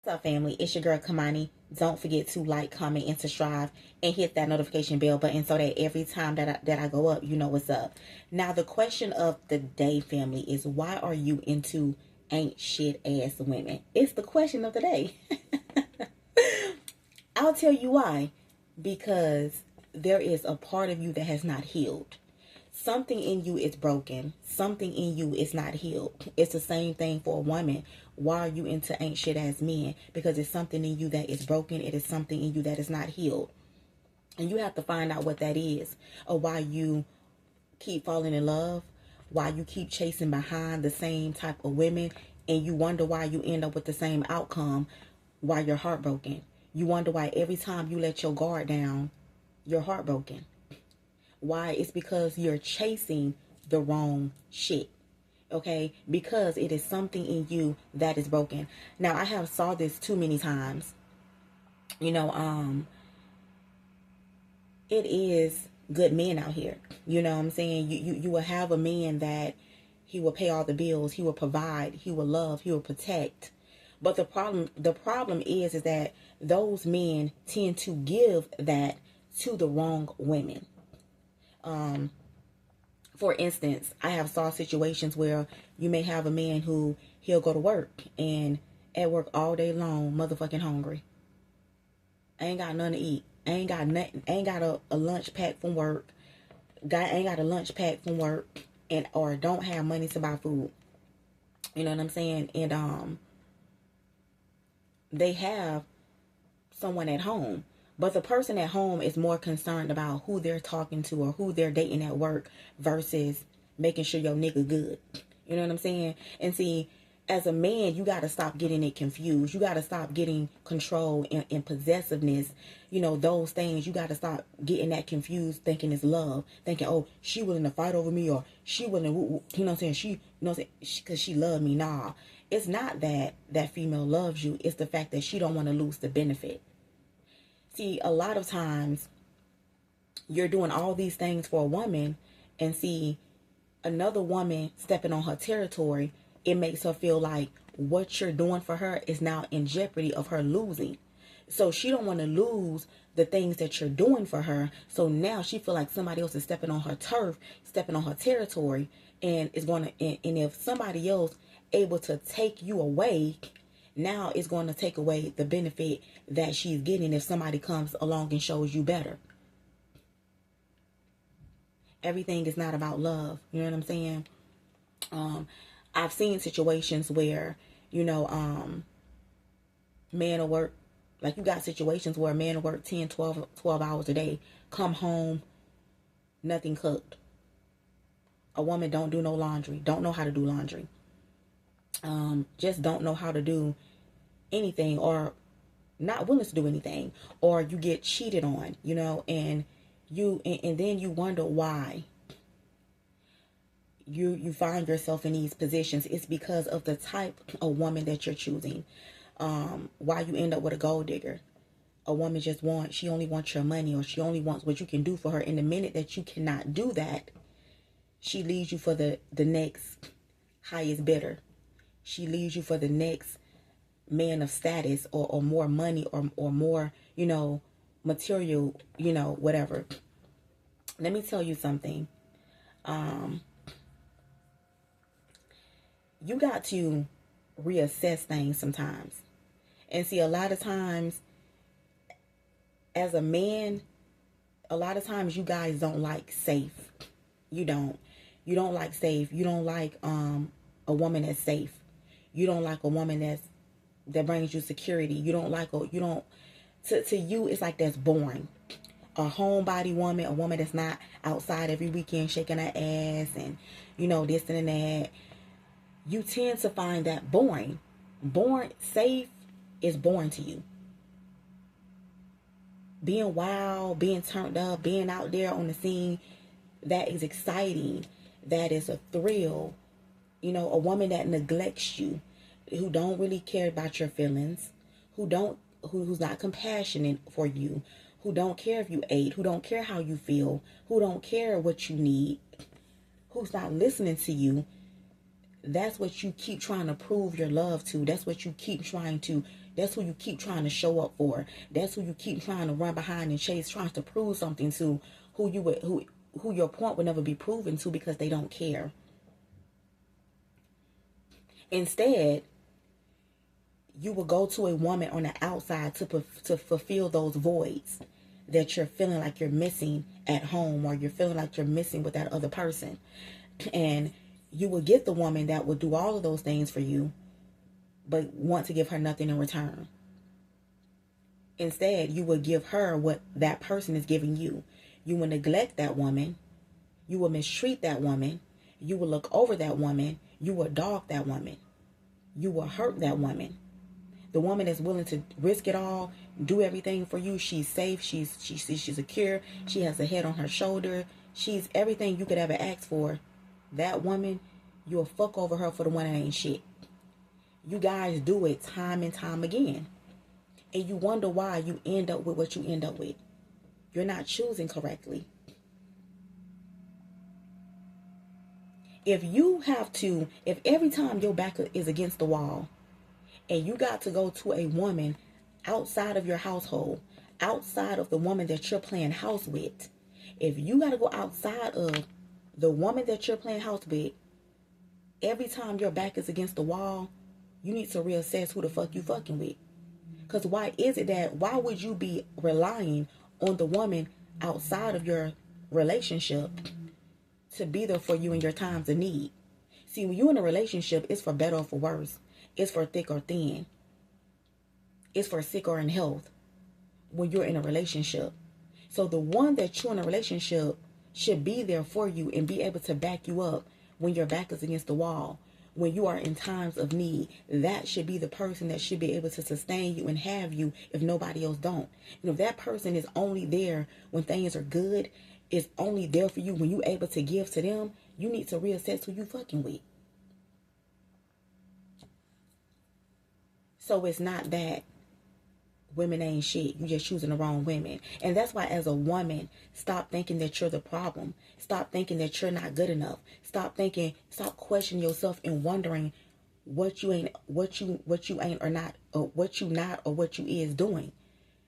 What's up, family? It's your girl Kamani. Don't forget to like, comment, and subscribe, and hit that notification bell button so that every time that I go up, you know what's up. Now, the question of the day, family, is why are you into ain't shit ass women? It's the question of the day. I'll tell you why. Because there is a part of you that has not healed. Something in you is broken. Something in you is not healed. It's the same thing for a woman. Why are you into ain't shit ass men? Because it's something in you that is broken. It is something in you that is not healed. And you have to find out what that is, or why you keep falling in love, why you keep chasing behind the same type of women, and you wonder why you end up with the same outcome, why you're heartbroken. You wonder why every time you let your guard down, you're heartbroken. Why? It's because you're chasing the wrong shit. Okay? Because it is something in you that is broken. Now, I have saw this too many times. It is good men out here. You know what I'm saying? You will have a man that he will pay all the bills, he will provide, he will love, he will protect. But the problem is that those men tend to give that to the wrong women. For instance, I have saw situations where you may have a man who he'll go to work and at work all day long, motherfucking hungry. I ain't got nothing to eat. I ain't got nothing. I ain't got a lunch pack from work. Guy ain't got a lunch pack from work, and or don't have money to buy food. You know what I'm saying? And they have someone at home. But the person at home is more concerned about who they're talking to or who they're dating at work versus making sure your nigga good. You know what I'm saying? And see, as a man, you got to stop getting it confused. You got to stop getting control and possessiveness. You know, those things. You got to stop getting that confused, thinking it's love. Thinking, oh, she willing to fight over me, or she willing to, you know what I'm saying? She, you know what I'm saying? Because she loved me. Nah. It's not that that female loves you. It's the fact that she don't want to lose the benefit. See, a lot of times you're doing all these things for a woman, and see another woman stepping on her territory, it makes her feel like what you're doing for her is now in jeopardy of her losing. So she don't want to lose the things that you're doing for her. So now she feel like somebody else is stepping on her turf, stepping on her territory, and is going to, and if somebody else able to take you away, now it's going to take away the benefit that she's getting if somebody comes along and shows you better. Everything is not about love. You know what I'm saying? I've seen situations where, men will work, like you got situations where a man will work 10, 12 hours a day, come home, nothing cooked. A woman don't do no laundry, don't know how to do laundry. Just don't know how to do anything, or not willing to do anything, or you get cheated on, and then you wonder why you find yourself in these positions. It's because of the type of woman that you're choosing. Why you end up with a gold digger. A woman she only wants your money, or she only wants what you can do for her. And the minute that you cannot do that, she leaves you for the next highest bidder. She leaves you for the next man of status, or more money, or more, material, whatever. Let me tell you something. You got to reassess things sometimes. And see, a lot of times, as a man, a lot of times you guys don't like safe. You don't. You don't like safe. You don't like a woman that's safe. You don't like a woman that brings you security. You don't like to you, it's like that's boring. A homebody woman, a woman that's not outside every weekend shaking her ass and, this and that. You tend to find that boring. Safe is boring to you. Being wild, being turned up, being out there on the scene, that is exciting. That is a thrill. A woman that neglects you, who don't really care about your feelings, who's not compassionate for you, who don't care if you ate, who don't care how you feel, who don't care what you need, who's not listening to you. That's what you keep trying to prove your love to. That's what you keep trying to, That's who you keep trying to show up for. That's who you keep trying to run behind and chase, trying to prove something to, who your point would never be proven to, because they don't care. Instead, you will go to a woman on the outside to fulfill those voids that you're feeling like you're missing at home, or you're feeling like you're missing with that other person. And you will get the woman that will do all of those things for you, but want to give her nothing in return. Instead, you will give her what that person is giving you. You will neglect that woman. You will mistreat that woman. You will look over that woman. You will dog that woman. You will hurt that woman. The woman is willing to risk it all, do everything for you. She's safe. She's secure. She has a head on her shoulder. She's everything you could ever ask for. That woman, you'll fuck over her for the one that ain't shit. You guys do it time and time again. And you wonder why you end up with what you end up with. You're not choosing correctly. If every time your back is against the wall, and you got to go to a woman outside of your household, outside of the woman that you're playing house with, if you got to go outside of the woman that you're playing house with, every time your back is against the wall, you need to reassess who the fuck you fucking with. Because why would you be relying on the woman outside of your relationship to be there for you in your times of need? See, when you're in a relationship, it's for better or for worse. It's for thick or thin. It's for sick or in health when you're in a relationship. So the one that you're in a relationship should be there for you and be able to back you up when your back is against the wall, when you are in times of need. That should be the person that should be able to sustain you and have you if nobody else don't. And if that person is only there when things are good, is only there for you when you're able to give to them, you need to reassess who you fucking with. So it's not that women ain't shit. You just choosing the wrong women. And that's why, as a woman, stop thinking that you're the problem. Stop thinking that you're not good enough. Stop questioning yourself and wondering what you ain't or not, or what you not or what you is doing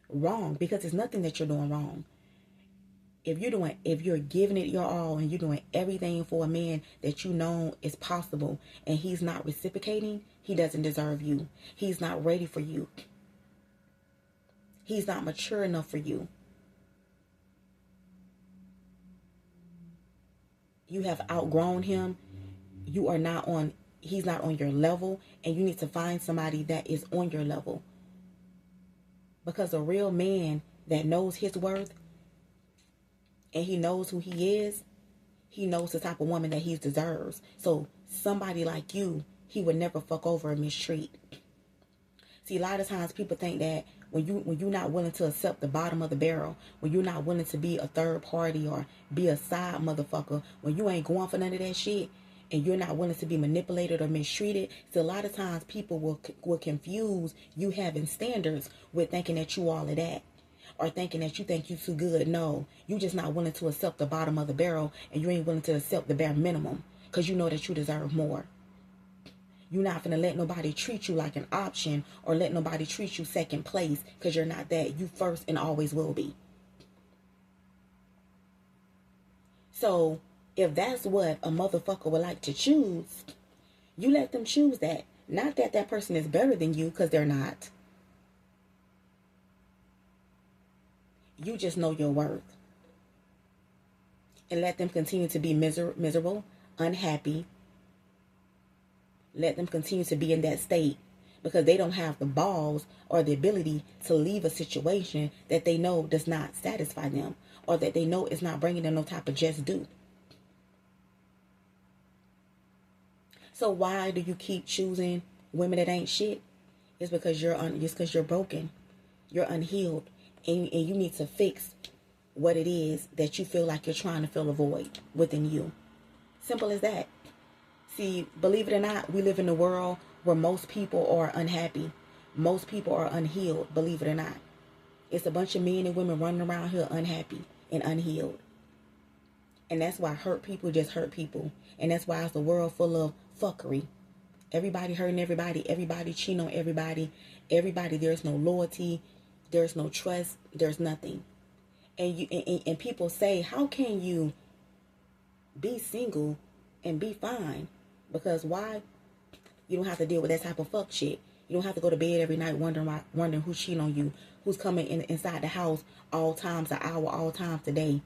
wrong, because it's nothing that you're doing wrong. If you're giving it your all and you're doing everything for a man that you know is possible, and he's not reciprocating, he doesn't deserve you. He's not ready for you. He's not mature enough for you. You have outgrown him. He's not on your level, and you need to find somebody that is on your level. Because a real man that knows his worth, and he knows who he is, he knows the type of woman that he deserves. So somebody like you, he would never fuck over and mistreat. See, a lot of times people think that when you're not willing to accept the bottom of the barrel, when you're not willing to be a third party or be a side motherfucker, when you ain't going for none of that shit, and you're not willing to be manipulated or mistreated, so a lot of times people will confuse you having standards with thinking that you all of that. Or thinking that you think you too good. No, you just not willing to accept the bottom of the barrel, and you ain't willing to accept the bare minimum because you know that you deserve more. You're not going to let nobody treat you like an option, or let nobody treat you second place, because you're not that. You first and always will be. So if that's what a motherfucker would like to choose, you let them choose that. Not that that person is better than you, because they're not. You just know your worth. And let them continue to be miserable, unhappy. Let them continue to be in that state, because they don't have the balls or the ability to leave a situation that they know does not satisfy them, or that they know is not bringing them no type of just due. So why do you keep choosing women that ain't shit? It's because you're broken. You're unhealed. And you need to fix what it is that you feel like you're trying to fill a void within you. Simple as that. See, believe it or not, we live in a world where most people are unhappy. Most people are unhealed, believe it or not. It's a bunch of men and women running around here unhappy and unhealed. And that's why hurt people just hurt people. And that's why it's a world full of fuckery. Everybody hurting everybody. Everybody cheating on everybody. There's no loyalty. There's no trust. There's nothing. And people say, how can you be single and be fine? Because why? You don't have to deal with that type of fuck shit. You don't have to go to bed every night wondering who's cheating on you, who's coming inside the house all times an hour, all times a day.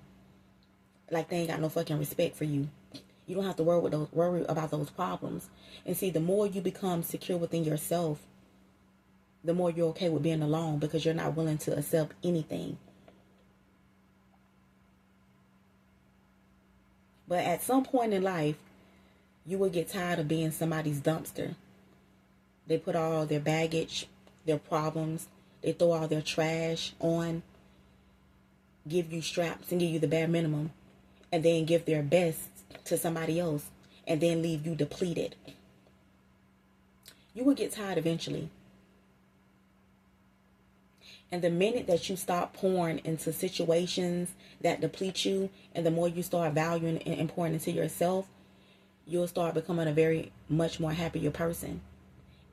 Like they ain't got no fucking respect for you. You don't have to worry about those problems. And see, the more you become secure within yourself, the more you're okay with being alone, because you're not willing to accept anything. But at some point in life, you will get tired of being somebody's dumpster. They put all their baggage, their problems, they throw all their trash on, give you straps and give you the bare minimum, and then give their best to somebody else, and then leave you depleted. You will get tired eventually. And the minute that you stop pouring into situations that deplete you, and the more you start valuing and pouring into yourself, you'll start becoming a very much more happier person.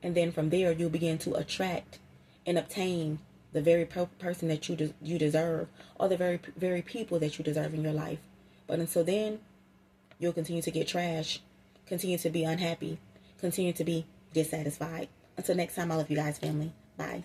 And then from there, you'll begin to attract and obtain the very person that you deserve, or the very people that you deserve in your life. But until then, you'll continue to get trash, continue to be unhappy, continue to be dissatisfied. Until next time, I love you guys, family. Bye.